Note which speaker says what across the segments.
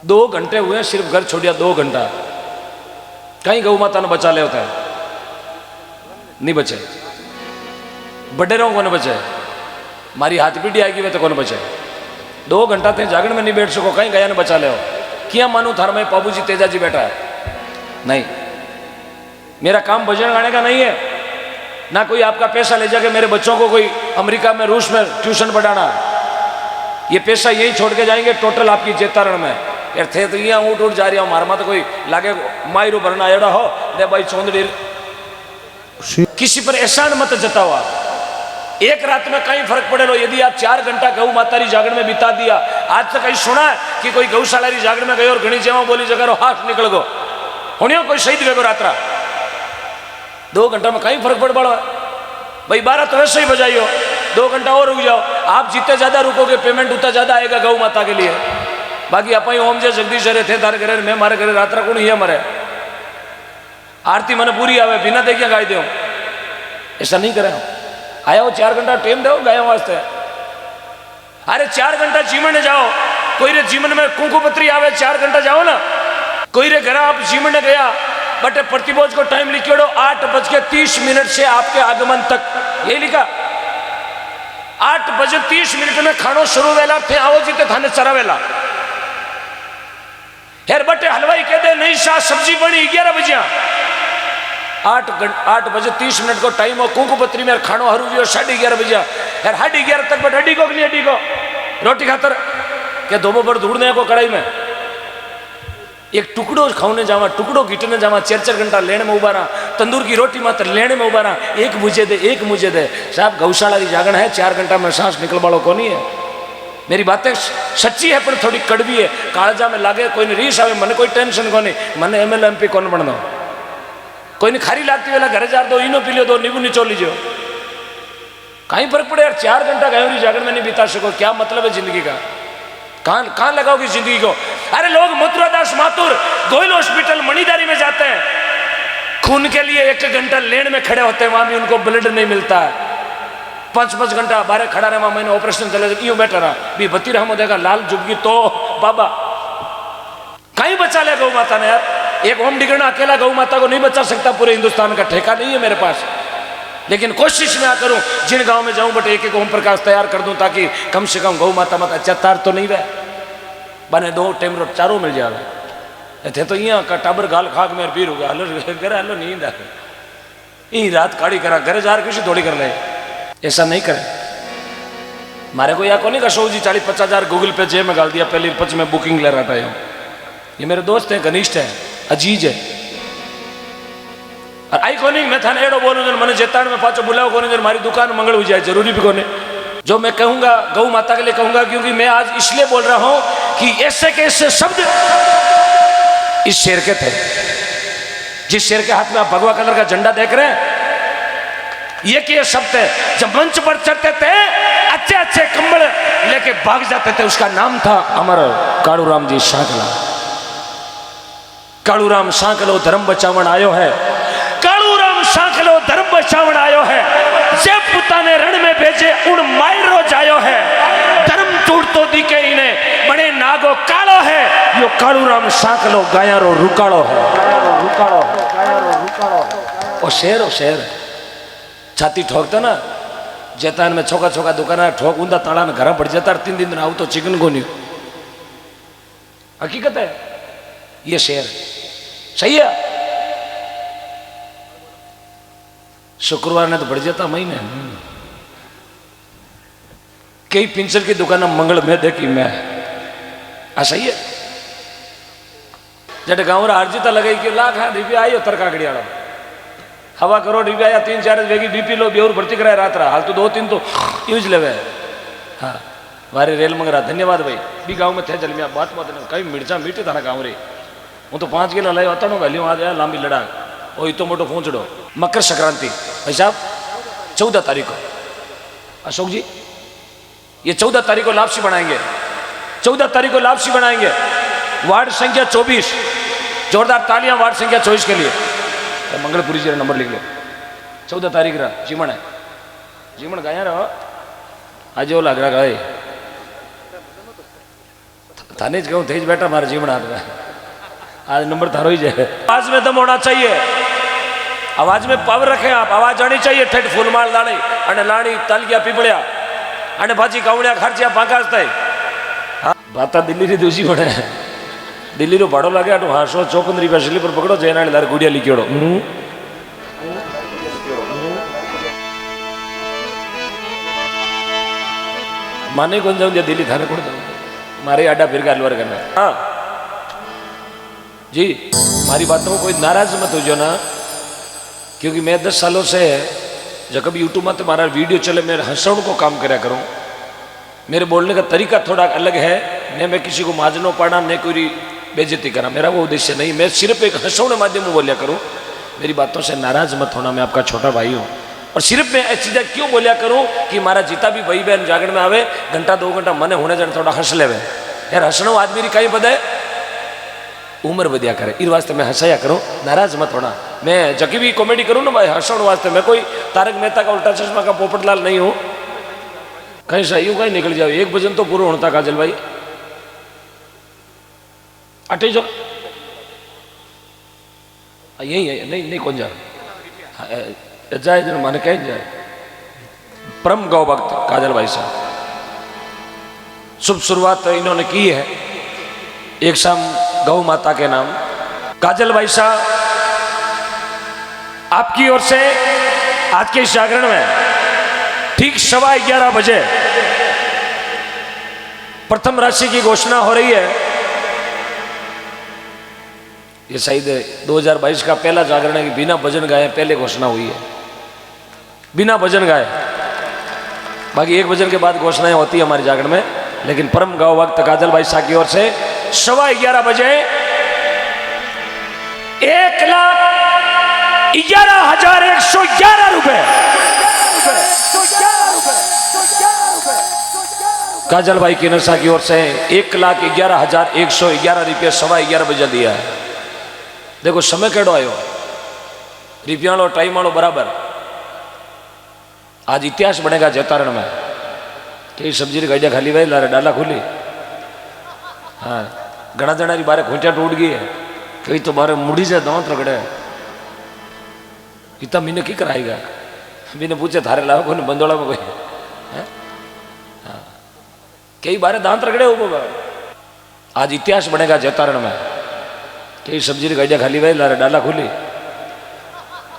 Speaker 1: 2 घंटे हुए सिर्फ घर छोड़िया 2 घंटा, कहीं गौ माता ने बचा ले होता है नहीं बचे, बडेरों को न बचे, मारी हाथ पीढ़ी आएगी वे तो कौन बचे। 2 घंटा थे जागरण में नहीं बैठ सको, कहीं गया न बचा ले हो। क्या मानू थार में बाबू जी तेजा जी बैठा है, नहीं मेरा काम भजन गाने का नहीं है, ना कोई आपका पैसा ले जाके मेरे बच्चों को कोई अमेरिका में रूस में ट्यूशन पढ़ाना, ये पैसा यही छोड़ के जाएंगे टोटल आपकी चेतारण में। यार थे तो यहाँ उठ जा रही हूँ, मारमा तो कोई लागे मायरू भरना एड़ा हो दे भाई चौंदड़ी, किसी पर एहसान मत जताओ आप। एक रात में कहीं फर्क पड़े लो, यदि आप 4 घंटा गौ माता री जागरण में बिता दिया। आज तक कहीं सुना है कि कोई गौशाला री जागरण में गए और घनी जेवा बोली जगह हाथ निकल गो होनियो कोई शहीद गए रात्रा। 2 घंटा में कहीं फर्क पड़ पड़ा भाई, 12 तो वैसे ही बजाइयो, 2 घंटा और रुक जाओ। आप जितने ज्यादा रुकोगे पेमेंट उतना ज्यादा आएगा गौ माता के लिए। बाकी आप ओम जय जगदीश रे थे तारे घरे, मैं मारे घरे रात्रा कौन ही मरे, आरती मैंने पूरी आवे बिना देखिए गाई दो, ऐसा नहीं करे। आया हो 4 घंटा टाइम दो गायों वास्ते। अरे 4 घंटा जीवन जाओ, कोई रे जीवन में कुंकुपत्री आवे 4 घंटा जाओ ना, कोई रे घर आप जीवन गया बट प्रतिभोज को टाइम लिखियो 8:30 से आपके आगमन तक, ये लिखा 8:30 में खानो शुरू वेला थे आओ जीते थाने चरावेला। यार बटे हलवाई कह दे नहीं शाह सब्जी बनी 11 बजे, 8:30 को टाइम हो, कुंकुपत्री में खानो हरू जो 11:30 बजे, यार 11:30 तक बट हड्डी को नहीं हड्डी को रोटी खातर क्या धोबो पर ढूंढने को कढ़ाई में एक टुकड़ो खाने जावा, टुकड़ो घीटने जावा, 4 घंटा लेने में उबारा, तंदूर की रोटी मात्र लेने में उबारा, एक मुझे दे एक मुझे दे। साहब गौशाला की जागरण है, 4 घंटा में सांस निकल वालों को नहीं है। मेरी बातें सच्ची है पर थोड़ी कड़वी है, कालजा में लागे कोई नहीं रीस आवे, मन कोई टेंशन को नहीं, मन MLA MP कौन बनना, कोई नहीं खारी लागती वेला घरे जार दो इनो पी लो, 2 नींबू निचोड़ लीजिए, कहीं फर्क पड़े यार। 4 घंटा गहरी जागरण में नहीं बिता सको, क्या मतलब है जिंदगी का, कहां लगाओगी जिंदगी को। अरे लोग मथुरादास माथुर गोयल हॉस्पिटल मणिदारी में जाते हैं, खून के लिए 1 घंटा लेन में खड़े होते हैं, वहां भी उनको ब्लड नहीं मिलता है। 5 घंटा बारे खड़ा रहा, मैंने ऑपरेशन चले यूं बैठा रहा भी बत्ती रहा देगा लाल जुबगी तो बाबा कहीं बचा ले गौ माता ने। यार एक ओम डिगना अकेला गौ माता को नहीं बचा सकता, पूरे हिंदुस्तान का ठेका नहीं है मेरे पास, लेकिन कोशिश मैं करूं जिन गांव में जाऊं बट एक ओम प्रकाश तैयार कर दूं ताकि कम से कम गौ माता मत अच्छा तार तो नहीं रहे, बने 2 टाइम रो चारों मिल जावे। थे तो यहाँ का टाबर गाल खाक में पीर होगा हलो करे हलो नींद आ गई रात काड़ी करा घरे जार किसी थोड़ी कर ले, ऐसा नहीं करे। मारे को या को नहीं कसो जी 40-50 हजार गूगल पे जेब में गाल दिया, पहली 5 में बुकिंग ले रहा था। ये मेरे दोस्त हैं, घनिष्ठ है, अजीज है, और आई को नहीं मैं थाने एडो बोलूं जन मैंने जेतान में पाचो बुलाओ को नहीं, मारी दुकान मंगल हो जाए जरूरी भी कोने। जो मैं कहूंगा गौ माता के लिए कहूंगा, क्योंकि मैं आज इसलिए बोल रहा हूं कि ऐसे के ऐसे शब्द इस शेर के थे। जिस शेर के हाथ में आप भगवा कलर का झंडा देख रहे हैं, ये के शब्द है। जब मंच पर चढ़ते थे अच्छे अच्छे कंबल लेके भाग जाते थे, उसका नाम था अमर कालूराम जी सांकला। कालूराम सांकलो धर्म बचावन आयो है, कालूराम सांकलो धर्म बचावन आयो है, जे पुता ने रण में भेजे उन मायरो जायो है, धर्म टूटतो दिखे इन्हें बड़े नागो कालो है, यो कालूराम सांकलो गायारो रुकालो है। ओ शेर छाती ठोकता ना जेतान में छोका छोका दुकान ठोक ऊंदा ताड़ा में घर पड़ जाता, 3 दिन आऊ तो चिकन को नहीं। हकीकत है ये शेर सही है। शुक्रवार ने तो बढ़ जाता महीने, कई पिंचर की दुकान मंगल में देखी मैं सही है। जट गाँव आर्जिता लगाई कि लाख रुपया आई तर काकड़ी वाला 1.25 करोड़ रुपया या 3-4 वेगी बीपी लो बेवर भर्ती कराए रात रहा, हाल तो 2-3 तो यूज लेवे। हाँ वारे रेल मंगरा धन्यवाद भाई भी गाँव में थे चल मैं बात कहीं मिर्चा मीठी था ना गाँव रे, हूँ तो 5 किलो लाइव आता वैल्यू आ गया लांबी लड़ाक वो इतो मोटो पहुँचड़ो। मकर संक्रांति भाई साहब 14 तारीख को, अशोक जी ये 14 तारीख को लापसी बनाएंगे, 14 तारीख को लापसी बनाएंगे। वार्ड संख्या 24, जोरदार तालियां वार्ड संख्या 24 के लिए। तो मंगलपुरी जी नंबर लिख लो, 14 तारीख रहा जीवन है, जीवन गाया रहो आज वो लग रहा है थाने ज कहूँ थे बेटा मारे जीवना आज नंबर थारो ही जाए। आवाज में दम होना चाहिए, आवाज में पावर रखें आप, आवाज आनी चाहिए ठेठ फूलमाल दाड़ी अने लाड़ी तलगिया पीपड़िया अने भाजी कावड़िया खर्चिया पाकास थाय। हाँ बात दिल्ली री दूसरी पड़े, दिल्ली रो भाड़ो लगे आटो 154 रुपया स्लीपर पकड़ो जेना लारे गुड़िया लिखियोड़ो माने कौन जाऊँ दिल्ली थाने कौन जाऊँ मारे आडा फिर गालवर करना। हाँ जी हमारी बातों में कोई नाराज मत हो जो ना, क्योंकि मैं 10 सालों से जब कभी यूट्यूब में तो हमारा वीडियो चले मैं हंसण को काम कराया करूँ। मेरे बोलने का तरीका थोड़ा अलग है, न मैं किसी को माजनो पाना न कोई बेइज्जती करा, मेरा वो उद्देश्य नहीं। मैं सिर्फ एक हंसण माध्यम में बोलिया करूँ, मेरी बातों से नाराज मत होना, मैं आपका छोटा भाई हूँ। और सिर्फ मैं ऐसी चीज़ें क्यों बोलिया करूँ कि हमारा जीता भी भाई बहन जागरण में आवे घंटा 2 घंटा मने होने जाने थोड़ा हंस लेवे। यार हंसणो आदमी री कहीं पता है उम्र बढ़िया करे, इस वास्ते मैं हंसाया करूँ, नाराज मत होना। मैं जकी भी कॉमेडी करूँ ना भाई हंसण वास्ते, मैं कोई तारक मेहता का उल्टा चश्मा का पोपटलाल नहीं हूँ। कहीं सही कहीं निकल जाओ, 1 भजन तो पूरा होता काजल भाई अटे जो यही है नहीं नहीं कौन जा जाए जन माने कहीं जाए। परम गौ भक्त काजल भाई साहब शुभ शुरुआत तो इन्होंने की है एक शाम गौ माता के नाम। काजल भाई साहब आपकी ओर से आज के इस जागरण में ठीक 11:15 बजे प्रथम राशि की घोषणा हो रही है। ये शायद 2022 का पहला जागरण है कि बिना भजन गाए पहले घोषणा हुई है, बिना भजन गाए। बाकी 1 भजन के बाद घोषणाएं होती है हमारे जागरण में, लेकिन परम गौ भक्त काजल भाई साहब की ओर से 11:15 बजे 1,11,111 रुपए काजल भाई की नशा की ओर से 1,11,111 रुपये 11:15 बजे दिया है। देखो समय केड़ो आयो, रुपया वालों टाइम वालों बराबर। आज इतिहास बनेगा जैतारण में। कई सब्जी की गाड़िया खाली भाई लारे डाला खुली। हाँ घना जना की बारे खोचा टूट गई है, कई तो बारे मुड़ी से दांत रगड़े। इतना मीने की कराएगा, मीने पूछे थारे लाओ कोई बंदोड़ा में कोई है? हाँ कई बारे दांत रगड़े हो। आज इतिहास बनेगा जैतारण में। कई सब्जी की गाड़िया खाली भाई लारे डाला खुली।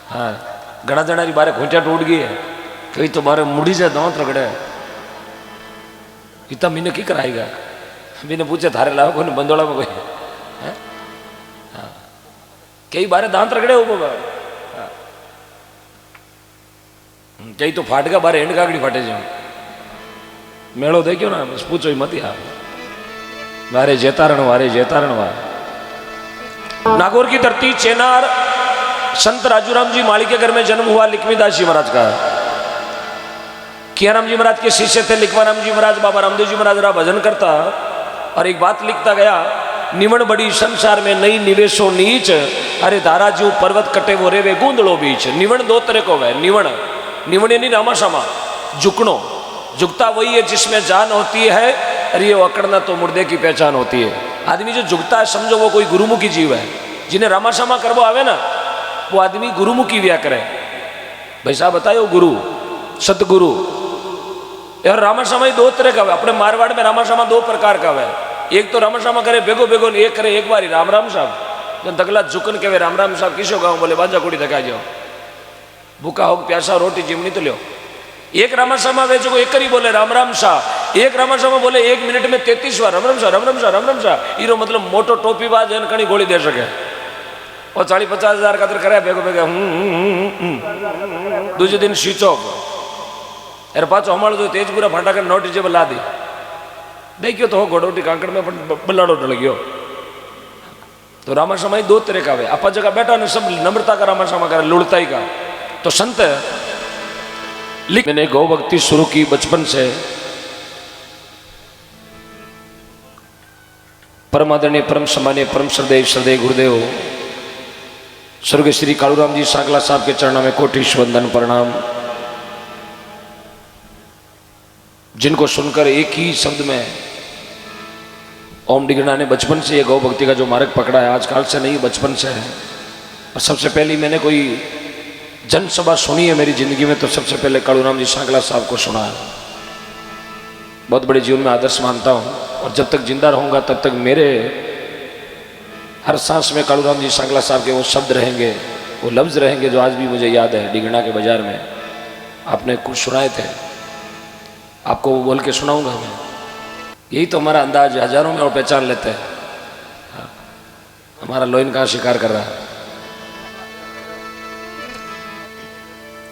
Speaker 1: हाँ घना जना की बारे खोचा टूट गई है, कई तो बारे मुड़ी से दांत रगड़े। इतना मीने की कराएगा, मीने पूछे थारे लाओ कोई बंदोड़ा में कोई है? हाँ कई बारे दांत रगड़े हो। हाँ कई तो फाटका बारे एंड काकड़ी फाटे जाओ। मेड़ो देखियो ना बस पूछो ही मत यार। वारे जैतारण वार नागौर की धरती चेनार संत राजूराम जी माली के घर में जन्म हुआ लिखमीदास जी महाराज का। कियाराम जी महाराज के शिष्य थे लिखवाराम जी महाराज। बाबा रामदेव जी महाराज रहा भजन करता और एक बात लिखता गया, निवण बड़ी संसार में नई निवेशो नीच, अरे धारा जीव पर्वत कटे वो रेवे गूंदड़ो बीच। निवण 2 तरह को है, निवण यानी रामाशामा झुकनो, झुकता वही है जिसमें जान होती है, अरे ये अकड़ना तो मुर्दे की पहचान होती है। आदमी जो झुकता है समझो वो कोई गुरुमुखी जीव है। जिन्हें रामाशामा करवो आवे ना वो आदमी गुरुमुखी व्या करे। भाई साहब बताए गुरु सतगुरु। और रामाशामा 2 तरह का है। अपने मारवाड़ में रामाशामा 2 प्रकार का है। एक तो रामाशामा करे बेगो बेगो, एक करे एक बार राम राम साहब। जब तगला झुकन के राम राम साहब किसो गाँव बोले बाजा कुड़ी धका जाओ, भूखा हो प्यासा रोटी जिमनी तो लो। एक रामाशामा वे जो एक ही बोले राम राम शाह, एक रामाशामा बोले 1 मिनट में 33 बार राम राम शाह राम राम शाह राम राम शाह। इरो मतलब मोटो टोपी बाज कणी गोली दे सके और 40-50 हज़ार खातर करे बेगो बेगा दूसरे दिन स्विच ऑफ। यार पाचो हमारे जो तेजपुरा फाटा कर नोट नीचे ला दी देखियो तो हो घोड़ोटी कांकड़ में बल्लाड़ो डल गयो। तो रामाशामा 2 तरह का है। अपा जगह बैठा ने सब नम्रता का रामाशामा करे, लुड़ताई का। तो संत मैंने गौ भक्ति शुरू की बचपन से। परम आदरणीय परम सम्मानीय परम श्रद्धेय गुरुदेव स्वर्गीय श्री कालूराम जी सांगला साहब के चरणों में कोटिश वंदन प्रणाम। जिनको सुनकर एक ही शब्द में ओम डिगना ने बचपन से ये गौ भक्ति का जो मार्ग पकड़ा है, आजकल से नहीं, बचपन से है। और सबसे पहली मैंने कोई जनसभा सुनी है मेरी ज़िंदगी में तो सबसे पहले कालूराम जी सांगला साहब को सुना है। बहुत बड़े जीवन में आदर्श मानता हूँ और जब तक जिंदा रहूँगा तब तक मेरे हर सांस में कालूराम जी सांगला साहब के वो शब्द रहेंगे, वो लफ्ज़ रहेंगे जो आज भी मुझे याद है। डिगना के बाजार में आपने कुछ सुनाए थे, आपको वो बोल के सुनाऊंगा मैं। यही तो हमारा अंदाज है, हजारों में और पहचान लेते हैं। हाँ, हमारा लोइन कहाँ शिकार कर रहा है,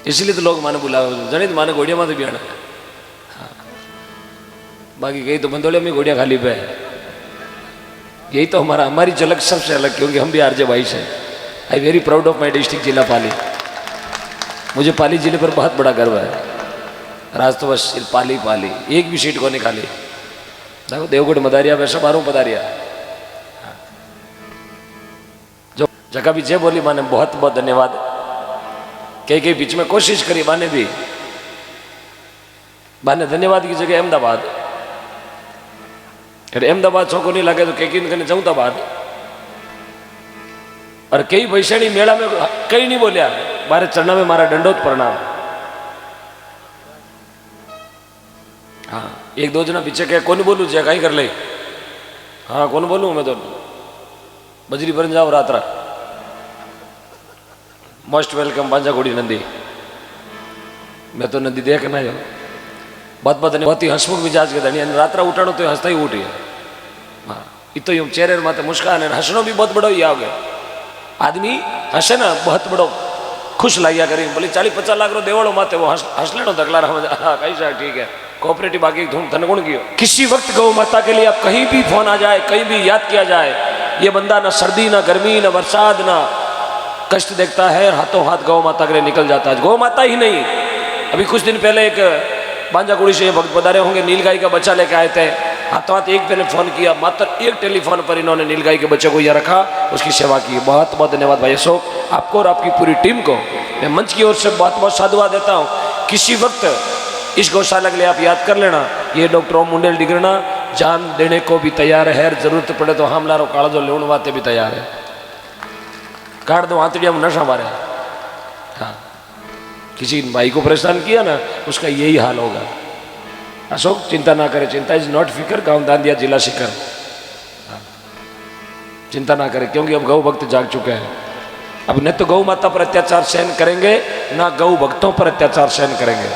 Speaker 1: इसलिए तो लोग माने बुला जनित माने घोड़िया में तो बिहार। हाँ, बाकी कहीं तो बंदोले में घोड़िया खाली पे है। यही तो हमारी झलक सबसे अलग, क्योंकि हम भी आरजे भाई से। I very proud of my district जिला पाली। मुझे पाली जिले पर बहुत बड़ा गर्व है। राज तो बस सिर्फ पाली पाली, एक भी सीट को नहीं खाली। देखो देवगढ़ मदारिया वैसे बारों पधारिया जो जगह भी जय बोली माने बहुत बहुत धन्यवाद। कई बीच में कोशिश करी बाने भी, बाने धन्यवाद की जगह अहमदाबाद, अरे अहमदाबाद छो को नहीं लगे तो कहीं जमदाबाद। और कई वैशाणी मेला में कई नहीं बोलिया, बारे चढ़ना में मारा दंडोत प्रणाम। हाँ, एक दो जना पीछे कहे कौन बोलू जे कहीं कर ले। हाँ कौन बोलू मैं तो बजरी बन जाओ रात्रा। मोस्ट वेलकम बांजा घोड़ी नंदी। मैं तो नदी देखना है बहुत बहुत ही हंसमुख मिजाज के धनी। रात्रा उठाणो तो हंसता ही उठी है। हाँ तो यूं चेहरे माते मुस्कान है, हंसनो भी बहुत बड़ो ही आ गया। आदमी हंसे ना बहुत बड़ो खुश लाइया करी, बोले 40-50 लाख रो देवड़ो माते वो हंस लेनो दगला रहा। हाँ कैसा ठीक है, कोऑपरेटिव बाकी धूम धनगुण की। किसी वक्त गौ माता के लिए आप कहीं भी फोन आ जाए, कहीं भी याद किया जाए, ये बंदा ना सर्दी ना गर्मी ना बरसात ना कष्ट देखता है, हाथों हाथ गौ माता के लिए निकल जाता है। गौ माता ही नहीं, अभी कुछ दिन पहले एक बांजाकुड़ी से भक्त पधारे होंगे, नीलगाय का बच्चा लेके आए थे। हाथों हाथ एक मैंने फोन किया, मात्र एक टेलीफोन पर इन्होंने नीलगाय के बच्चे को यह रखा, उसकी सेवा की। बहुत बहुत धन्यवाद भाई अशोक, आपको और आपकी पूरी टीम को मैं मंच की ओर से बहुत बहुत साधुवाद देता हूँ। किसी वक्त इस गौशाला के लिए आप याद कर लेना, ये डॉक्टर ओम मुंडेल डिगरना जान देने को भी तैयार है, जरूरत पड़े तो हमलारो काला जो लेने वाते भी तैयार है। काट दो हाथड़िया में नशा मारे। हाँ, किसी भाई को परेशान किया ना, उसका यही हाल होगा। अशोक चिंता ना करे, चिंता इज नॉट फिकर, गांव दांदिया जिला शिकर। हाँ, चिंता ना करे, क्योंकि अब गौ भक्त जाग चुके हैं। अब न तो गौ माता पर अत्याचार सहन करेंगे, ना गौ भक्तों पर अत्याचार सहन करेंगे।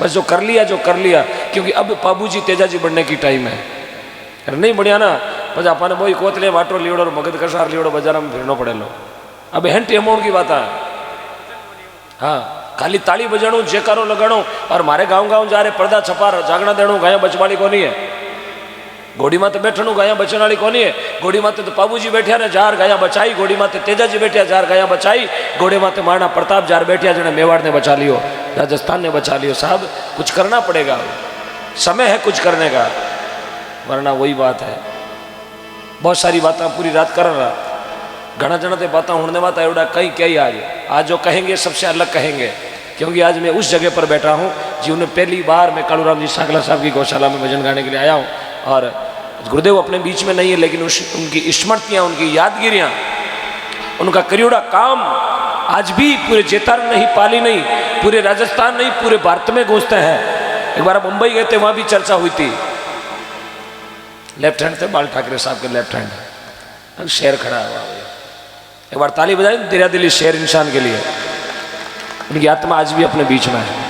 Speaker 1: बस जो कर लिया क्योंकि अब बाबूजी तेजाजी बनने की टाइम है। अरे नहीं बढ़िया ना, बस अपन बोई कोतले वाटो लीड़ो और मगध कसार लीड़ो बाजार में फिरनो पड़े लो। अब हेंटी अमाउंट की बात है। हाँ, खाली ताली बजाणु जयकारो लगाणो और मारे गांव गांव जा रहे पर्दा छपा जागना देणु, गाया बचवाड़ी कोनी है। घोड़ी माते बैठणु, गाया बचण वाली कोनी है। घोड़ी माते तो बाबूजी बैठा ने जार गाया बचाई, घोड़ी माते तेजाजी बैठा जार गाया बचाई, घोड़े माते महाराणा प्रताप जार बैठा जने मेवाड़ ने बचा लियो, राजस्थान ने बचा लियो। साहब कुछ करना पड़ेगा, समय है कुछ करने का, वरना वही बात है। बहुत सारी बातें पूरी रात कर रहा, घना जना तो बातें होने वाता एवडा कहीं क्या ही आज जो कहेंगे सबसे अलग कहेंगे। क्योंकि आज मैं उस जगह पर बैठा हूँ जिन्होंने पहली बार मैं कालूराम जी सांगला साहब की गौशाला में भजन गाने के लिए आया हूँ। और गुरुदेव अपने बीच में नहीं है, लेकिन उनकी स्मृतियाँ, उनकी यादगिरियाँ, उनका करियोड़ा काम आज भी पूरे जेतार नहीं, पाली नहीं, पूरे राजस्थान नहीं, पूरे भारत में गूंजते हैं। एक बार मुंबई गए थे, वहाँ भी चर्चा हुई थी। लेफ्ट हैंड थे बाल ठाकरे साहब के, लेफ्ट हैंड शेर खड़ा हुआ। एक बार ताली बजाई दरिया दिली शेर इंसान के लिए। उनकी आत्मा आज भी अपने बीच में है।